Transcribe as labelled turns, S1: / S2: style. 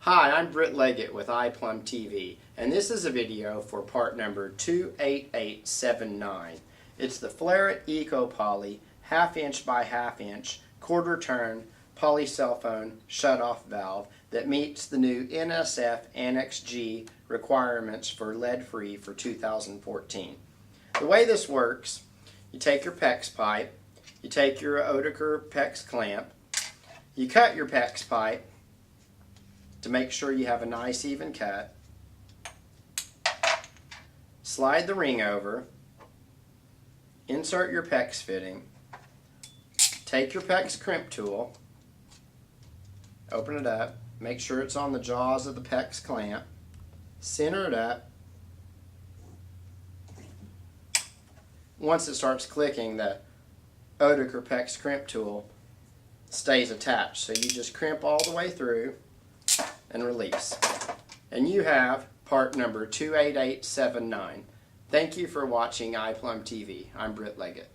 S1: Hi, I'm Britt Leggett with iPlumb TV, and this is a video for part number 28879. It's the Flaret Eco Poly half-inch by half-inch quarter-turn poly cell phone shutoff valve that meets the new NSF Annex G requirements for lead-free for 2014. The way this works, you take your PEX pipe, you take your Oetiker PEX clamp, you cut your PEX pipe to make sure you have a nice even cut. Slide the ring over, insert your PEX fitting, take your Pex Crimp tool, open it up, make sure it's on the jaws of the PEX clamp, center it up. Once it starts clicking, the Oetiker Pex Crimp tool stays attached, so you just crimp all the way through and release. And you have part number 28879. Thank you for watching iPlumb TV. I'm Britt Leggett.